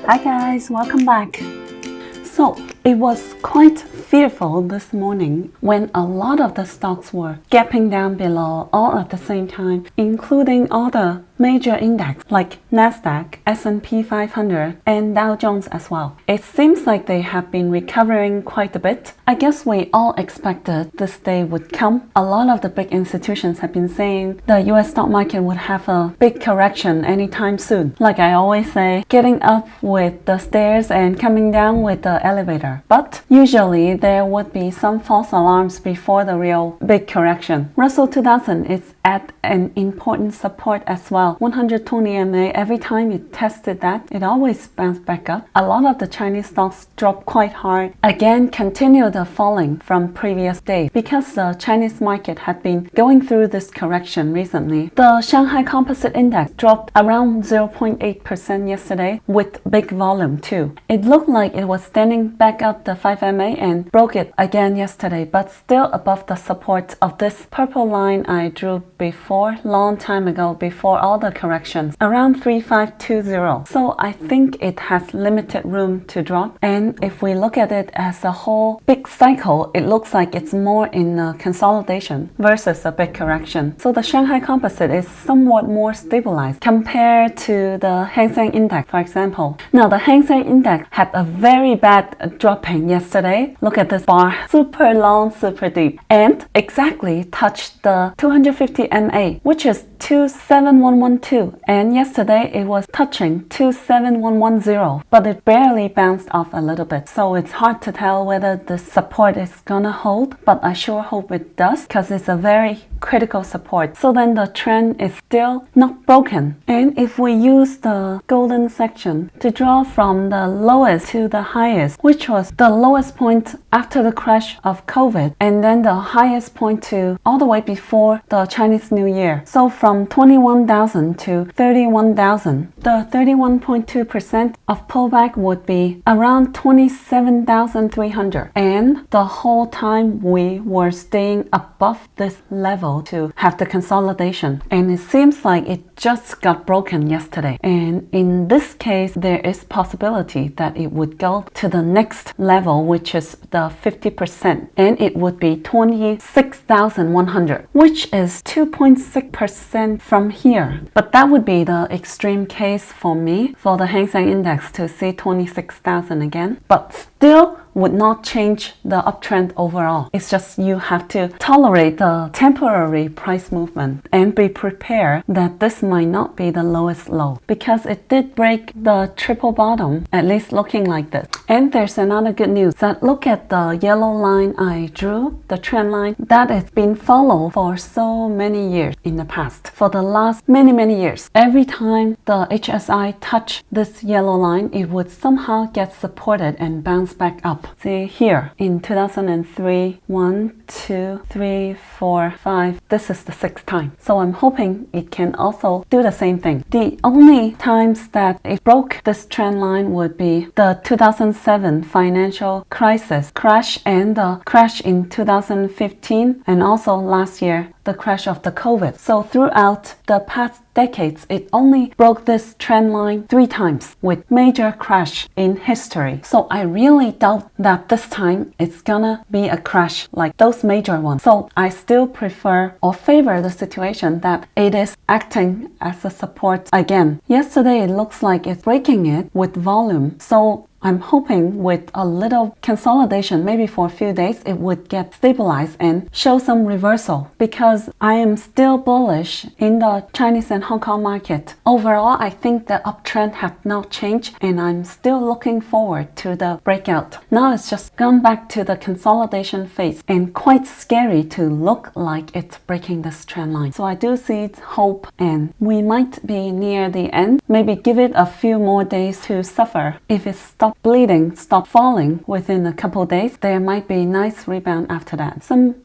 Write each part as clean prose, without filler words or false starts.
Hi guys, welcome back. So it was quite fearful this morning when a lot of the stocks were gapping down below all at the same time, including all the major index like Nasdaq, S&P 500 and Dow Jones as well. It seems like they have been recovering quite a bit. I guess we all expected this day would come. A lot of the big institutions have been saying the US stock market would have a big correction anytime soon. Like I always say, getting up with the stairs and coming down with the elevator. But usually there would be some false alarms before the real big correction. Russell 2000 is at an important support as well. 120 MA, every time you tested that, it always bounced back up. A lot of the Chinese stocks dropped quite hard. Again, continued the falling from previous days because the Chinese market had been going through this correction recently. The Shanghai Composite Index dropped around 0.8% yesterday with big volume too. It looked like it was standing back up the 5 MA and broke it again yesterday, but still above the support of this purple line I drew before, long time ago, before all the corrections, around 3520. So I think it has limited room to drop. And if we look at it as a whole big cycle, it looks like it's more in a consolidation versus a big correction. So the Shanghai Composite is somewhat more stabilized compared to the Hang Seng Index, for example. Now the Hang Seng Index had a very bad dropping yesterday. Look at this bar, super long, super deep, and exactly touched the 250 MA, which is 27112, and yesterday it was touching 27110, but it barely bounced off a little bit. So it's hard to tell whether the support is gonna hold, but I sure hope it does because it's a very critical support. So then the trend is still not broken. And if we use the golden section to draw from the lowest to the highest, which was the lowest point after the crash of COVID, and then the highest point to all the way before the Chinese New Year. So from 21,000 to 31,000, the 31.2% of pullback would be around 27,300. And the whole time we were staying above this level to have the consolidation. And it seems like it just got broken yesterday. And in this case, there is possibility that it would go to the next level, which is the 50%. And it would be 26,100, which is 2.6% from here. But that would be the extreme case for me, for the Hang Seng Index to see 26,000 again. But still would not change the uptrend overall. It's just you have to tolerate the temporary price movement and be prepared that this might not be the lowest low, because it did break the triple bottom, at least looking like this. And there's another good news, that look at the yellow line I drew, the trend line, that has been followed for so many years in the past. For the last many years, every time the HSI touched this yellow line, it would somehow get supported and bounce back up. See here in 2003, 1, 2, 3, 4, 5. This is the 6th time. So I'm hoping it can also do the same thing. The only times that it broke this trend line would be the 2007 financial crisis crash and the crash in 2015, and also last year the crash of the COVID. So throughout the past decades, it only broke this trend line 3 times with major crash in history. So I really doubt that this time it's gonna be a crash like those major ones. So I still prefer or favor the situation that it is acting as a support again. Yesterday it looks like it's breaking it with volume. So I'm hoping with a little consolidation, maybe for a few days, it would get stabilized and show some reversal, because I am still bullish in the Chinese and Hong Kong market. Overall, I think the uptrend has not changed, and I'm still looking forward to the breakout. Now it's just gone back to the consolidation phase, and quite scary to look like it's breaking this trend line. So I do see hope, and we might be near the end. Maybe give it a few more days to suffer. If it stops bleeding, stop falling within a couple days, there might be a nice rebound after that. Some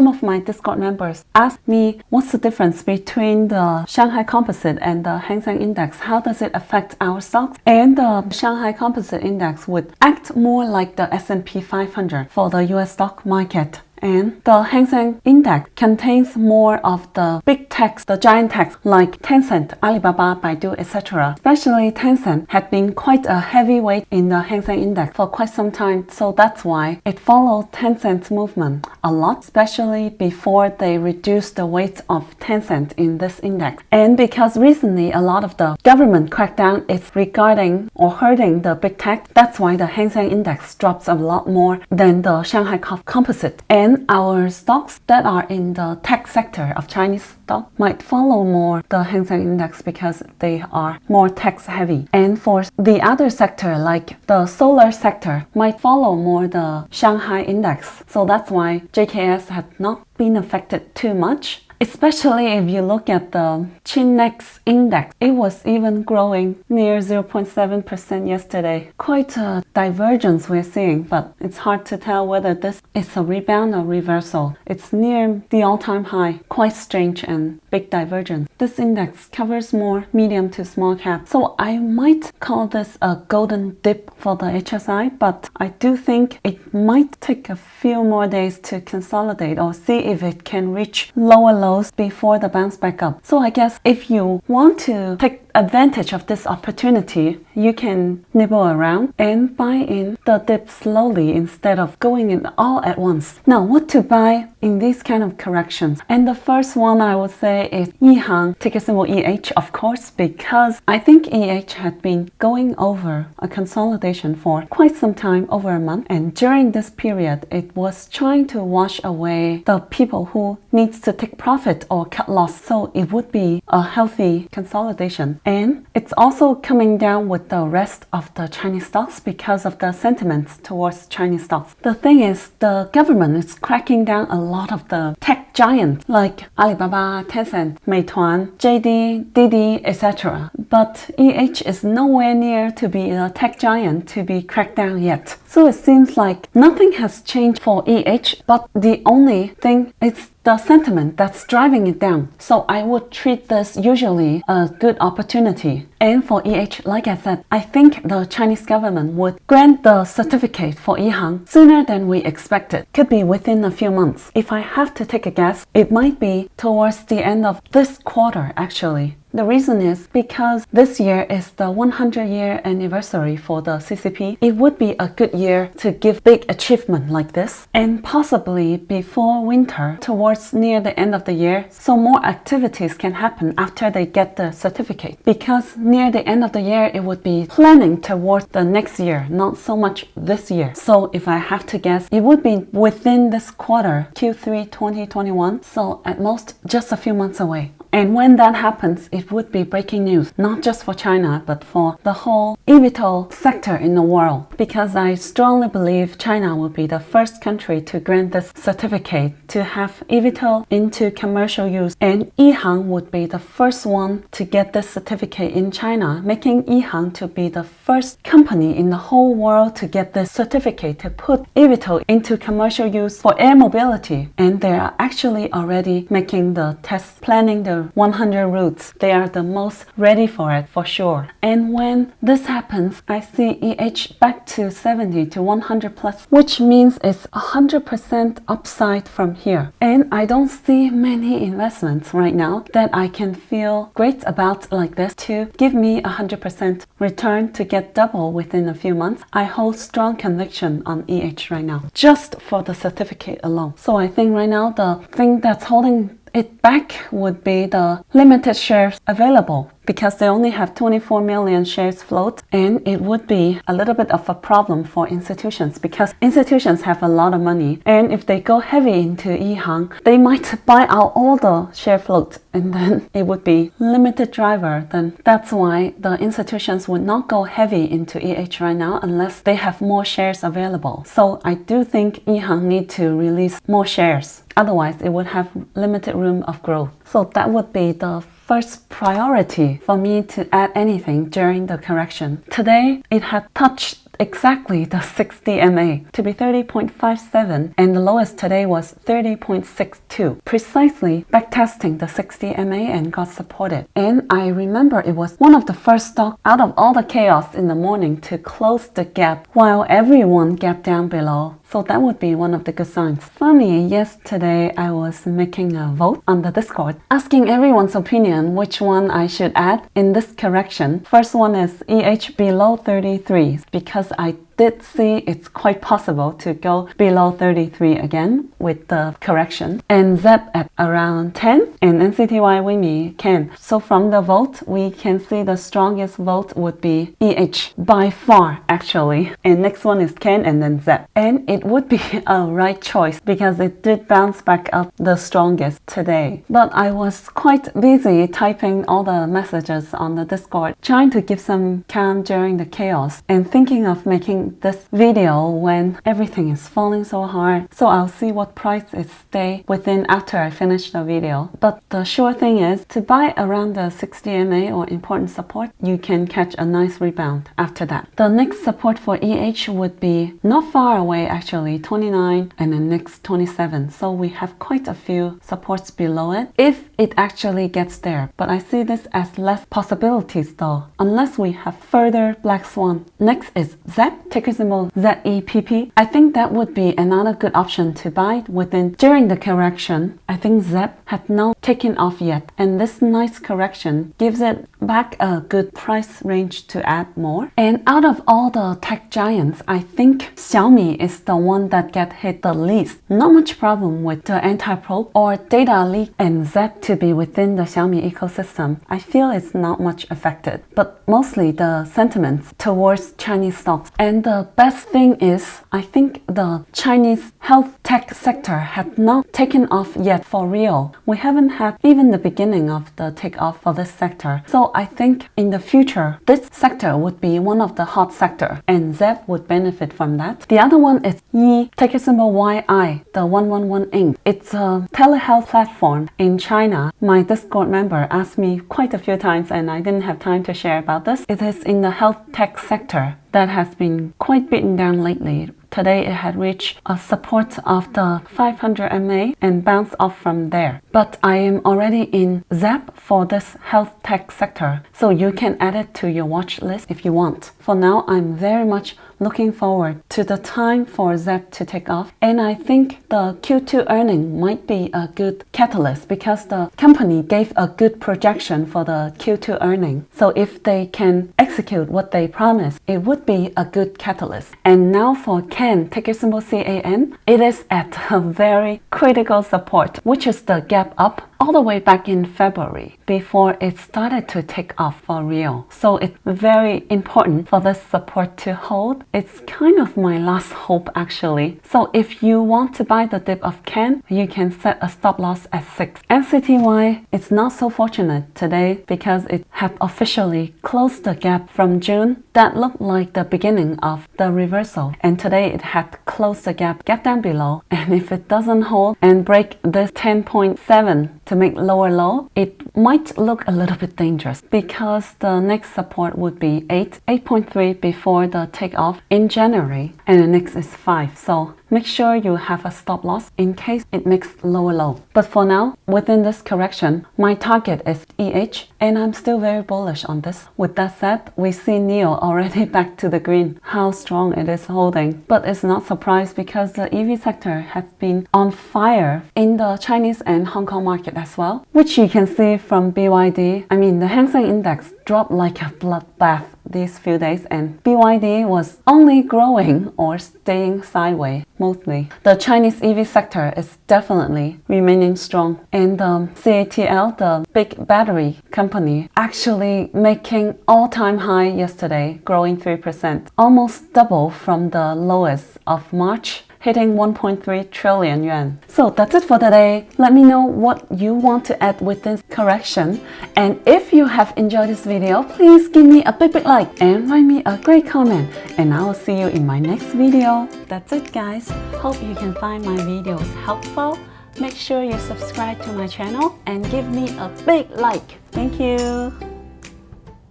of my Discord members asked me what's the difference between the Shanghai Composite and the Hang Seng Index. How does it affect our stocks? And the Shanghai Composite Index would act more like the S&P 500 for the US stock market. And the Hang Seng Index contains more of the big techs, the giant techs like Tencent, Alibaba, Baidu, etc. Especially Tencent had been quite a heavyweight in the Hang Seng Index for quite some time, so that's why it followed Tencent's movement a lot, especially before they reduced the weight of Tencent in this index. And because recently a lot of the government crackdown is regarding or hurting the big tech, that's why the Hang Seng Index drops a lot more than the Shanghai Composite. And our stocks that are in the tech sector of Chinese stock might follow more the Hang Seng Index because they are more tech heavy. And for the other sector like the solar sector might follow more the Shanghai Index. So that's why JKS had not been affected too much. Especially if you look at the Chinex index, it was even growing near 0.7% yesterday. Quite a divergence we're seeing, but it's hard to tell whether this is a rebound or reversal. It's near the all-time high, quite strange and big divergence. This index covers more medium to small cap, so I might call this a golden dip for the HSI, but I do think it might take a few more days to consolidate or see if it can reach lower lows before the bounce back up. So I guess if you want to take advantage of this opportunity, you can nibble around and buy in the dip slowly instead of going in all at once. Now, what to buy in these kind of corrections? And the first one I would say is EHANG, ticker symbol EH, of course, because I think EH had been going over a consolidation for quite some time, over a month, and during this period it was trying to wash away the people who needs to take profit or cut loss, so it would be a healthy consolidation. And it's also coming down with the rest of the Chinese stocks because of the sentiments towards Chinese stocks. The thing is, the government is cracking down a lot of the tech giants like Alibaba, Tencent, Meituan, JD, Didi, etc. But EH is nowhere near to be a tech giant to be cracked down yet. So it seems like nothing has changed for EH, but the only thing is the sentiment that's driving it down. So I would treat this usually a good opportunity. And for EH, like I said, I think the Chinese government would grant the certificate for EHANG sooner than we expected. Could be within a few months. If I have to take a guess, it might be towards the end of this quarter actually. The reason is because this year is the 100-year anniversary for the CCP. It would be a good year to give big achievement like this, and possibly before winter, towards near the end of the year, so more activities can happen after they get the certificate. Because near the end of the year, it would be planning towards the next year, not so much this year. So if I have to guess, it would be within this quarter, Q3 2021, so at most just a few months away. And when that happens, it would be breaking news, not just for China, but for the whole eVTOL sector in the world. Because I strongly believe China will be the first country to grant this certificate to have eVTOL into commercial use. And EHANG would be the first one to get this certificate in China, making EHANG to be the first company in the whole world to get this certificate to put eVTOL into commercial use for air mobility. And they are actually already making the tests, planning the 100 routes. They are the most ready for it for sure. And when this happens, I see EH back to 70 to 100 plus, which means it's 100% upside from here. And I don't see many investments right now that I can feel great about like this to give me 100% return to get double within a few months. I hold strong conviction on EH right now, just for the certificate alone. So I think right now the thing that's holding it back would be the limited shares available, because they only have 24 million shares float, and it would be a little bit of a problem for institutions because institutions have a lot of money, and if they go heavy into EHANG, they might buy out all the share float, and then it would be limited driver. Then that's why the institutions would not go heavy into EH right now unless they have more shares available. So I do think EHANG need to release more shares. Otherwise, it would have limited room of growth. So that would be the first priority for me to add anything during the correction. Today, it had touched exactly the 60 MA to be 30.57, and the lowest today was 30.62, precisely backtesting the 60 MA and got supported. And I remember it was one of the first stocks out of all the chaos in the morning to close the gap while everyone gapped down below So that would be one of the good signs. Funny, yesterday I was making a vote on the Discord, asking everyone's opinion which one I should add in this correction. First one is EH below 33, because I did see it's quite possible to go below 33 again with the correction, and ZEP at around 10, and NCTY WIMI can. So from the vote, we can see the strongest vote would be EH by far actually, and next one is CAN and then ZEP, and it would be a right choice because it did bounce back up the strongest today. But I was quite busy typing all the messages on the Discord, trying to give some calm during the chaos and thinking of making this video when everything is falling so hard. So I'll see what price it stay within after I finish the video. But the sure thing is to buy around the 60 MA or important support, you can catch a nice rebound after that. The next support for EH would be not far away actually, 29 and then next 27. So we have quite a few supports below it if it actually gets there. But I see this as less possibilities though, unless we have further black swan. Next is ZEP, ticker symbol ZEPP. I think that would be another good option to buy within during the correction. I think ZEP had not taken off yet, and this nice correction gives it back a good price range to add more. And out of all the tech giants, I think Xiaomi is the one that get hit the least. Not much problem with the anti-probe or data leak and ZEP to be within the Xiaomi ecosystem. I feel it's not much affected, but mostly the sentiments towards Chinese stocks. And the best thing is, I think the Chinese health tech sector had not taken off yet for real. We haven't had even the beginning of the takeoff for this sector. So I think in the future, this sector would be one of the hot sector, and ZEP would benefit from that. The other one is Yi, ticker symbol YI, the 111 Inc. It's a telehealth platform in China. My Discord member asked me quite a few times and I didn't have time to share about this. It is in the health tech sector that has been quite beaten down lately. Today it had reached a support of the 500 MA and bounced off from there. But I am already in ZEP for this health tech sector, so you can add it to your watch list if you want. For now, I'm very much looking forward to the time for ZEP to take off, and I think the Q2 earning might be a good catalyst because the company gave a good projection for the Q2 earning. So if they can execute what they promised, it would be a good catalyst. And now for CAN, ticker symbol CAN, it is at a very critical support, which is the gap up all the way back in February before it started to take off for real. So it's very important for this support to hold. It's kind of my last hope actually. So if you want to buy the dip of CAN, you can set a stop loss at 6. NCTY, it's not so fortunate today because it had officially closed the gap from June that looked like the beginning of the reversal, and today it had closed the gap down below, and if it doesn't hold and break this 10.7 to make lower low, it might look a little bit dangerous because the next support would be 8.3 before the takeoff in January, and the next is 5. So make sure you have a stop loss in case it makes lower low. But for now, within this correction, my target is EH, and I'm still very bullish on this. With that said, we see NIO already back to the green, how strong it is holding. But it's not surprised because the EV sector has been on fire in the Chinese and Hong Kong market as well, which you can see from BYD. I mean, the Hang Seng Index dropped like a bloodbath these few days, and BYD was only growing or staying sideways mostly. The Chinese EV sector is definitely remaining strong, and CATL, the big battery company, actually making all-time high yesterday, growing 3%, almost double from the lowest of March, hitting 1.3 trillion yuan. So that's it for today. Let me know what you want to add with this correction. And if you have enjoyed this video, please give me a big like and write me a great comment. And I will see you in my next video. That's it guys. Hope you can find my videos helpful. Make sure you subscribe to my channel and give me a big like. Thank you.